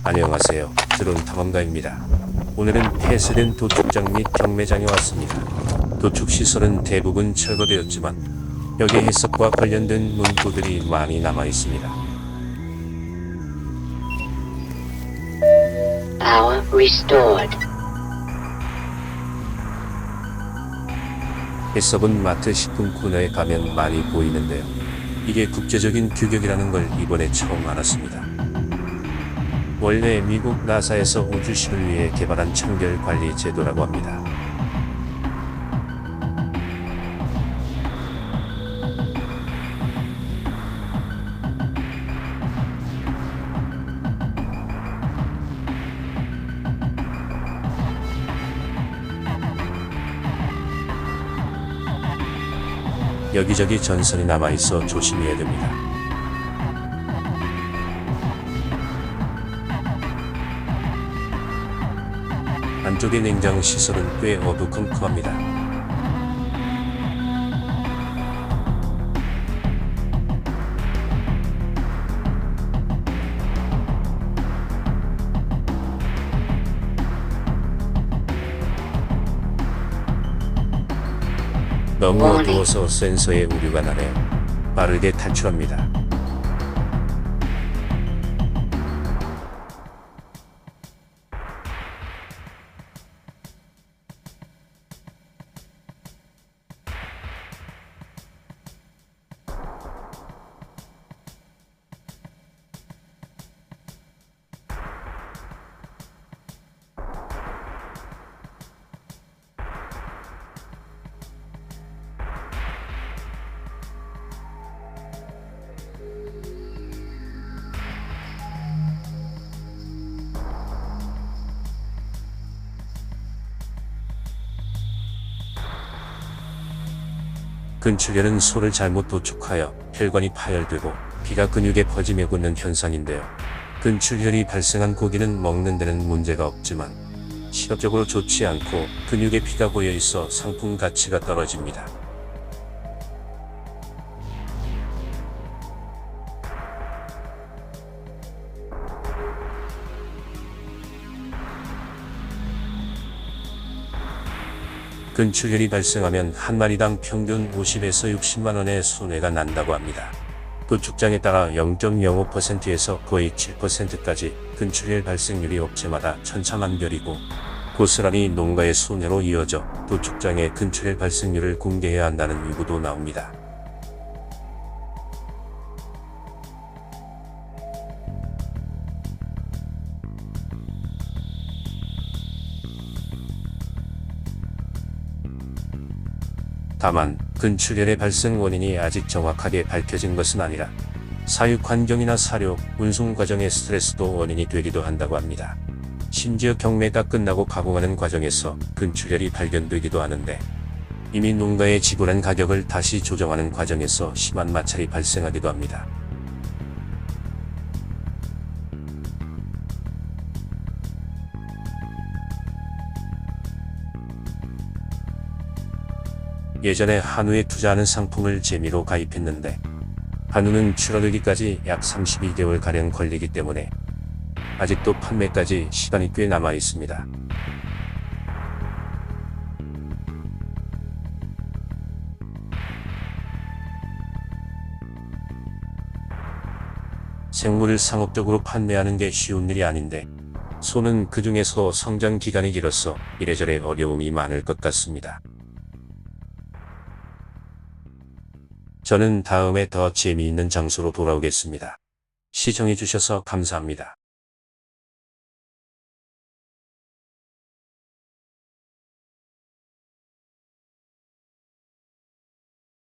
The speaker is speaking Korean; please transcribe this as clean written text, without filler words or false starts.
안녕하세요. 드론 탐험가입니다. 오늘은 폐쇄된 도축장 및 경매장에 왔습니다. 도축시설은 대부분 철거되었지만 여기 해석과 관련된 문구들이 많이 남아 있습니다. Power restored. 해석은 마트 식품 코너에 가면 많이 보이는데요. 이게 국제적인 규격이라는 걸 이번에 처음 알았습니다. 원래 미국 나사에서 우주신을 위해 개발한 청결 관리 제도라고 합니다. 여기저기 전선이 남아있어 조심해야 됩니다. 안쪽의 냉장 시설은 꽤 어두컴컴합니다. 너무 어두워서 센서에 오류가 나네요. 빠르게 탈출합니다. 근출혈은 소를 잘못 도축하여 혈관이 파열되고 피가 근육에 퍼지며 굳는 현상인데요. 근출혈이 발생한 고기는 먹는 데는 문제가 없지만 시력적으로 좋지 않고 근육에 피가 고여 있어 상품 가치가 떨어집니다. 근출혈이 발생하면 한 마리당 평균 50에서 60만원의 손해가 난다고 합니다. 도축장에 따라 0.05%에서 거의 7%까지 근출혈 발생률이 업체마다 천차만별이고 고스란히 농가의 손해로 이어져 도축장의 근출혈 발생률을 공개해야 한다는 요구도 나옵니다. 다만 근출혈의 발생 원인이 아직 정확하게 밝혀진 것은 아니라 사육 환경이나 사료, 운송 과정의 스트레스도 원인이 되기도 한다고 합니다. 심지어 경매가 끝나고 가공하는 과정에서 근출혈이 발견되기도 하는데 이미 농가에 지불한 가격을 다시 조정하는 과정에서 심한 마찰이 발생하기도 합니다. 예전에 한우에 투자하는 상품을 재미로 가입했는데 한우는 출하되기까지 약 32개월가량 걸리기 때문에 아직도 판매까지 시간이 꽤 남아 있습니다. 생물을 상업적으로 판매하는 게 쉬운 일이 아닌데 소는 그 중에서 성장 기간이 길어서 이래저래 어려움이 많을 것 같습니다. 저는 다음에 더 재미있는 장소로 돌아오겠습니다. 시청해주셔서 감사합니다.